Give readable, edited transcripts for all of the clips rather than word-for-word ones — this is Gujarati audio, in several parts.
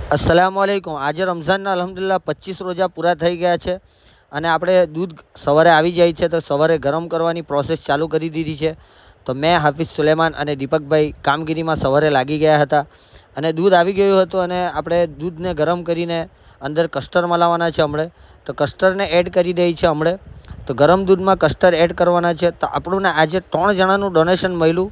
अस्सलामुअलैकुम। आज रमज़ानना अल्हम्दुलिल्लाह 25 रोज़ा पूरा થઈ ગયા છે અને આપણે દૂધ સવારે આવી જાય છે તો સવારે ગરમ કરવાની પ્રોસેસ ચાલુ કરી દીધી છે। તો મેં હાફિઝ સુલેમાન અને દીપકભાઈ કામગીરીમાં સવારે લાગી ગયા હતા અને દૂધ આવી ગયું હતું અને આપણે દૂધને ગરમ કરીને અંદર કસ્ટર્ડ મલાવવાના છે હમણે। તો કસ્ટર્ડને એડ કરી દઈ છે હમણે। તો ગરમ દૂધમાં કસ્ટર્ડ એડ કરવાના છે। તો આપણને આજે 3 જણાનું ડોનેશન મળ્યું।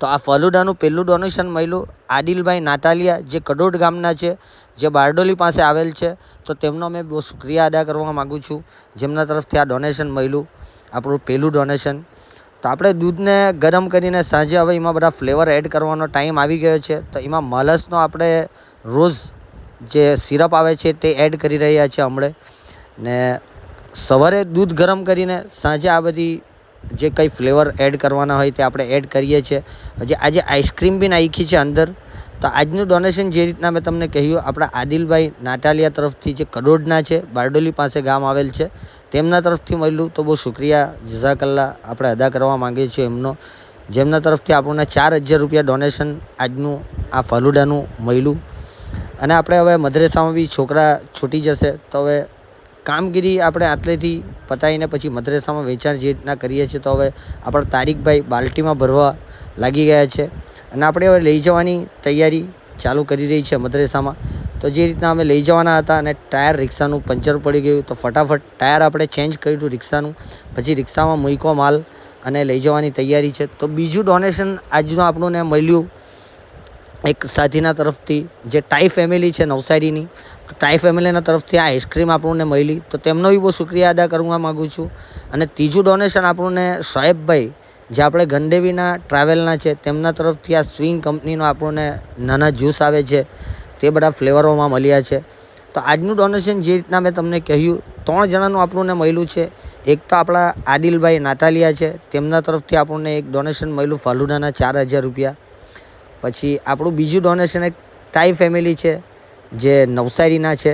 તો આ ફલુદાનું પહેલું ડોનેશન મળ્યું આદિલભાઈ નાટાલિયા, જે કડોડ ગામના છે, જે બારડોલી પાસે આવેલ છે। તો તેમનો મેં બહુ શુક્રિયા અદા કરવા માગું છું, જેમના તરફથી આ ડોનેશન મળ્યું, આપણું પહેલું ડોનેશન। તો આપણે દૂધને ગરમ કરીને સાંજે હવે એમાં બધા ફ્લેવર એડ કરવાનો ટાઈમ આવી ગયો છે। તો એમાં મલસનો આપણે રોઝ જે સિરપ આવે છે તે એડ કરી રહ્યા છે હમણે ને સવારે દૂધ ગરમ કરીને સાંજે આ બધી જે કંઈ ફ્લેવર એડ કરવાના હોય તે આપણે એડ કરીએ છીએ। હજી આજે આઈસ્ક્રીમ બી નાખી છે અંદર। તો આજનું ડોનેશન જે રીતના મેં તમને કહ્યું, આપણા આદિલભાઈ નાટાલિયા તરફથી, જે કડોડના છે, બારડોલી પાસે ગામ આવેલ છે, તેમના તરફથી મળ્યું। તો બહુ શુક્રિયા, જઝાકલ્લા આપણે અદા કરવા માંગીએ છીએ એમનો, જેમના તરફથી આપણને 4000 રૂપિયા ડોનેશન આજનું આ ફલુદાનું મળ્યું। અને આપણે હવે મદ્રેસામાં બી છોકરા છૂટી જશે તો હવે કામગીરી આપણે આટલેથી પતાવીને પછી મદ્રેસામાં વેચાણ જે રીતના કરીએ છીએ તો હવે આપણા તારીખભાઈ બાલ્ટીમાં ભરવા લાગી ગયા છે અને આપણે હવે લઈ જવાની તૈયારી ચાલુ કરી રહી છે મદ્રેસામાં। તો જે રીતના અમે લઈ જવાના હતા અને ટાયર રિક્ષાનું પંચર પડી ગયું તો ફટાફટ ટાયર આપણે ચેન્જ કર્યું રિક્ષાનું, પછી રિક્ષામાં મૂક્યો માલ અને લઈ જવાની તૈયારી છે। તો બીજું ડોનેશન આજનું આપણને મળ્યું એક સાથીના તરફથી, જે ટાઈ ફેમિલી છે નવસારીની। તો ટાઈ ફેમિલીના તરફથી આ આઈસ્ક્રીમ આપણને મળી, તો તેમનો બી બહુ શુક્રિયા અદા કરવા માગું છું। અને ત્રીજું ડોનેશન આપણને શોએબભાઈ, જે આપણે ગંડેવીના ટ્રાવેલના છે, તેમના તરફથી આ સ્વિંગ કંપનીનો આપણને નાના જ્યુસ આવે છે તે બધા ફ્લેવરોમાં મળ્યા છે। તો આજનું ડોનેશન જે રીતના મેં તમને કહ્યું 3 જણાનું આપણને મળ્યું છે। એક તો આપણા આદિલભાઈ નાટાલિયા છે, તેમના તરફથી આપણને એક ડોનેશન મળ્યું ફલુદાના 4000 રૂપિયા। પછી આપણું બીજું ડોનેશન એક ટાઈ ફેમિલી છે, જે નવસારીના છે,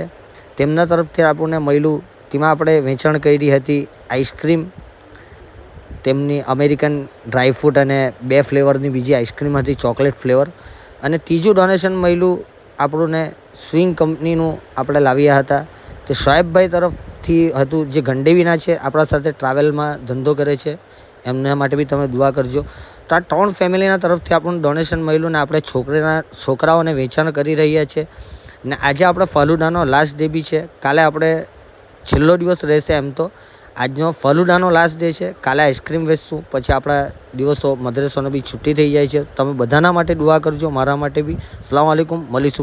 તેમના તરફથી આપણને મળ્યું। તેમાં આપણે વેચાણ કરી હતી આઈસ્ક્રીમ, તેમની અમેરિકન ડ્રાયફ્રૂટ અને 2 ફ્લેવરની બીજી આઈસ્ક્રીમ હતી, ચોકલેટ ફ્લેવર। અને ત્રીજું ડોનેશન મળ્યું આપણને સ્વિંગ કંપનીનું આપણે લાવ્યા હતા, તે શોએબભાઈ તરફથી હતું, જે ગંડેવીના છે, આપણા સાથે ટ્રાવેલમાં ધંધો કરે છે, એમના માટે બી તમે દુઆ કરજો। તો આ 3 ફેમિલીના તરફથી આપણને ડોનેશન મળ્યું ને આપણે છોકરાઓને વેચાણ કરી રહ્યા છીએ। ને આજે આપણે ફલુદાનો લાસ્ટ ડે બી છે, કાલે આપણે છેલ્લો દિવસ રહેશે એમ તો। આજનો ફલુદાનો લાસ્ટ ડે છે, કાલે આઈસ્ક્રીમ વેચશું, પછી આપણા દિવસો મદ્રેસાનો બી છૂટી થઈ જાય છે। તમે બધાના માટે દુઆ કરજો, મારા માટે બી। અસ્સલામુ અલૈકુમ, મળીશું।